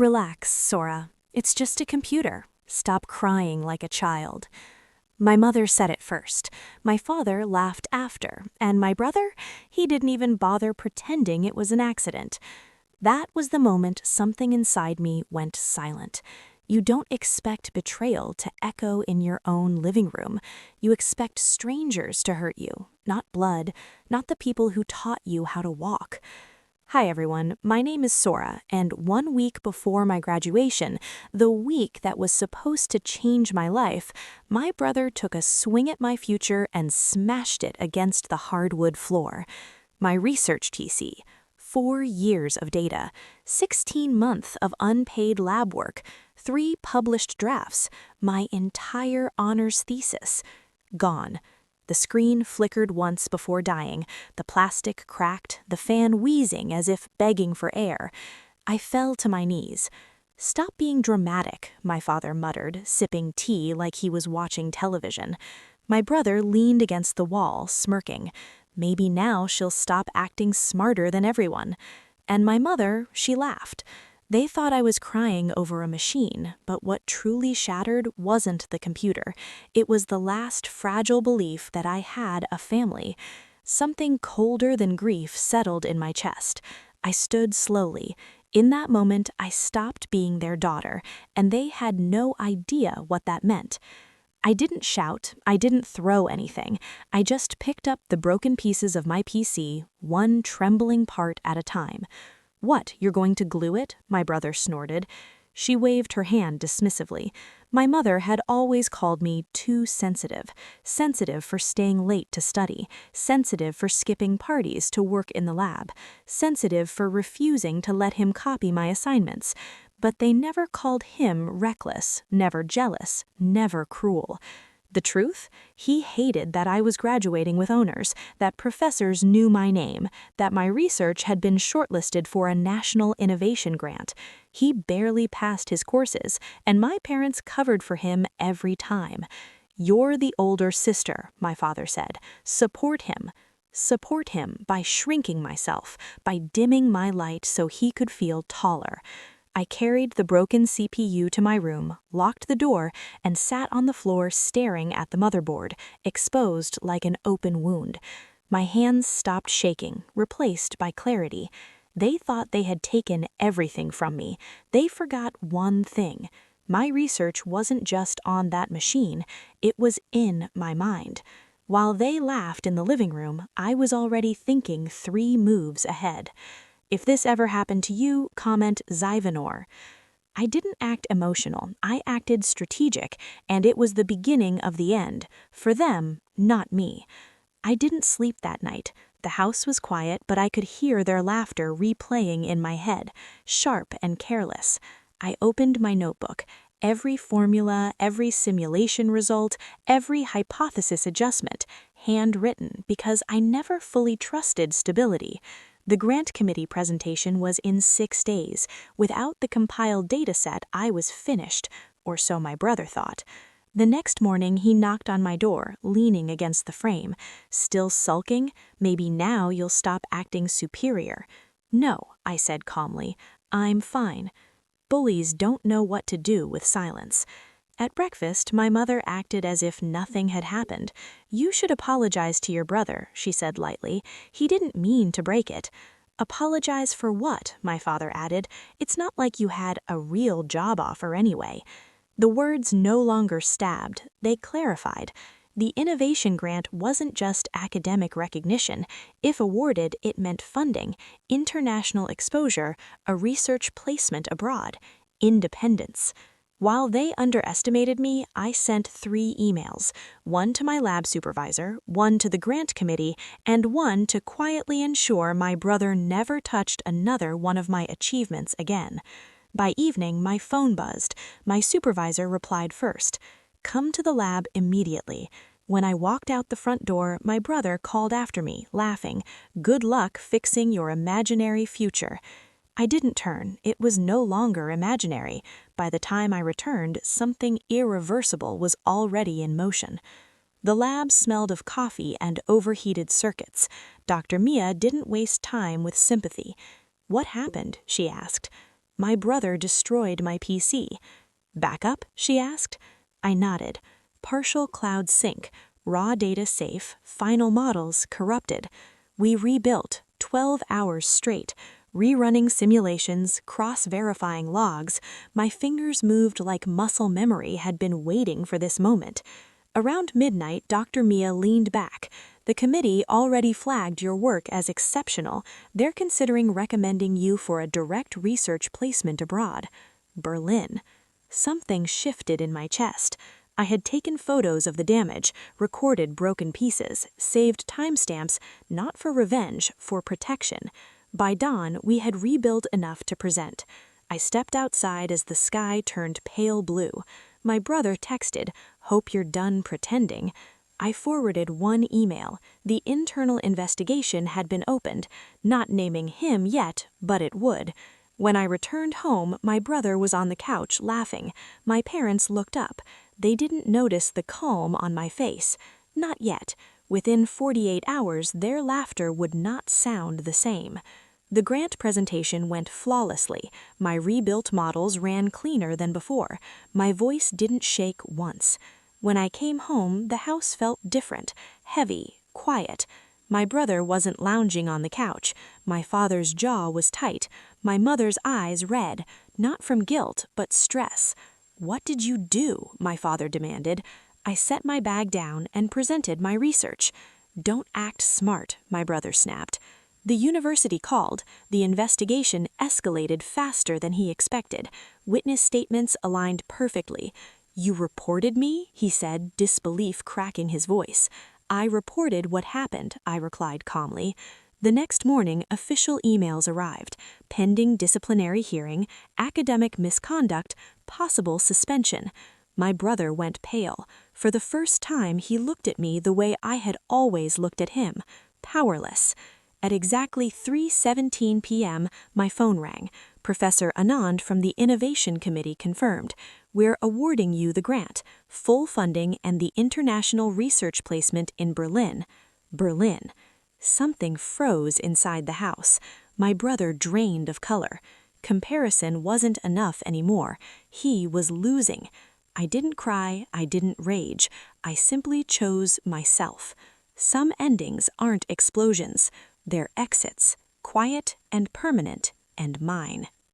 Relax, Sora. It's just a computer. Stop crying like a child. My mother said it first. My father laughed after. And my brother, he didn't even bother pretending it was an accident. That was the moment something inside me went silent. You don't expect betrayal to echo in your own living room. You expect strangers to hurt you, not blood, not the people who taught you how to walk. Hi everyone, my name is Sora, and 1 week before my graduation, the week that was supposed to change my life, my brother took a swing at my future and smashed it against the hardwood floor. My research TC, 4 years of data, 16 months of unpaid lab work, 3 published drafts, my entire honors thesis, gone. The screen flickered once before dying, the plastic cracked, the fan wheezing as if begging for air. I fell to my knees. "Stop being dramatic," my father muttered, sipping tea like he was watching television. My brother leaned against the wall, smirking. Maybe now she'll stop acting smarter than everyone. And my mother, she laughed. They thought I was crying over a machine, but what truly shattered wasn't the computer. It was the last fragile belief that I had a family. Something colder than grief settled in my chest. I stood slowly. In that moment, I stopped being their daughter, and they had no idea what that meant. I didn't shout, I didn't throw anything. I just picked up the broken pieces of my PC, one trembling part at a time. "What, you're going to glue it?" my brother snorted. She waved her hand dismissively. My mother had always called me too sensitive. Sensitive for staying late to study. Sensitive for skipping parties to work in the lab. Sensitive for refusing to let him copy my assignments. But they never called him reckless, never jealous, never cruel. The truth? He hated that I was graduating with honors, that professors knew my name, that my research had been shortlisted for a national innovation grant. He barely passed his courses, and my parents covered for him every time. "You're the older sister," my father said. "Support him." Support him by shrinking myself, by dimming my light so he could feel taller. I carried the broken CPU to my room, locked the door, and sat on the floor staring at the motherboard, exposed like an open wound. My hands stopped shaking, replaced by clarity. They thought they had taken everything from me. They forgot one thing. My research wasn't just on that machine, it was in my mind. While they laughed in the living room, I was already thinking 3 moves ahead. If this ever happened to you, comment Zyvanor. I didn't act emotional, I acted strategic, and it was the beginning of the end. For them, not me. I didn't sleep that night. The house was quiet, but I could hear their laughter replaying in my head, sharp and careless. I opened my notebook. Every formula, every simulation result, every hypothesis adjustment, handwritten because I never fully trusted stability. The grant committee presentation was in 6 days. Without the compiled dataset, I was finished, or so my brother thought. The next morning, he knocked on my door, leaning against the frame. "Still sulking? Maybe now you'll stop acting superior." "No," I said calmly. "I'm fine." Bullies don't know what to do with silence. At breakfast, my mother acted as if nothing had happened. "You should apologize to your brother," she said lightly. "He didn't mean to break it." "Apologize for what?" my father added. "It's not like you had a real job offer anyway." The words no longer stabbed, they clarified. The innovation grant wasn't just academic recognition. If awarded, it meant funding, international exposure, a research placement abroad, independence. While they underestimated me, I sent 3 emails, one to my lab supervisor, one to the grant committee, and one to quietly ensure my brother never touched another one of my achievements again. By evening, my phone buzzed. My supervisor replied first. "Come to the lab immediately." When I walked out the front door, my brother called after me, laughing. "Good luck fixing your imaginary future." I didn't turn. It was no longer imaginary. By the time I returned, something irreversible was already in motion. The lab smelled of coffee and overheated circuits. Dr. Mia didn't waste time with sympathy. "What happened?" she asked. My brother destroyed my PC. Backup? She asked. I nodded. Partial cloud sync, raw data safe, final models corrupted. We rebuilt, 12 hours straight, rerunning simulations, cross-verifying logs. My fingers moved like muscle memory had been waiting for this moment. Around midnight, Dr. Mia leaned back. The committee already flagged your work as exceptional. They're considering recommending you for a direct research placement abroad. Berlin. Something shifted in my chest. I had taken photos of the damage, recorded broken pieces, saved timestamps, not for revenge, for protection. By dawn, we had rebuilt enough to present. I stepped outside as the sky turned pale blue. My brother texted, "Hope you're done pretending." I forwarded one email. The internal investigation had been opened, not naming him yet, but it would. When I returned home, my brother was on the couch laughing. My parents looked up. They didn't notice the calm on my face. Not yet. Within 48 hours, their laughter would not sound the same. The grant presentation went flawlessly. My rebuilt models ran cleaner than before. My voice didn't shake once. When I came home, the house felt different, heavy, quiet. My brother wasn't lounging on the couch. My father's jaw was tight. My mother's eyes red, not from guilt, but stress. "What did you do?" my father demanded. I set my bag down and presented my research. "Don't act smart," my brother snapped. The university called. The investigation escalated faster than he expected. Witness statements aligned perfectly. "You reported me?" he said, disbelief cracking his voice. "I reported what happened," I replied calmly. The next morning, official emails arrived. Pending disciplinary hearing, academic misconduct, possible suspension. My brother went pale. For the first time, he looked at me the way I had always looked at him, powerless. At exactly 3:17 p.m., my phone rang. Professor Anand from the Innovation Committee confirmed. "We're awarding you the grant, full funding and the international research placement in Berlin." Berlin. Something froze inside the house. My brother drained of color. Comparison wasn't enough anymore. He was losing. I didn't cry, I didn't rage. I simply chose myself. Some endings aren't explosions. They're exits, quiet and permanent, and mine.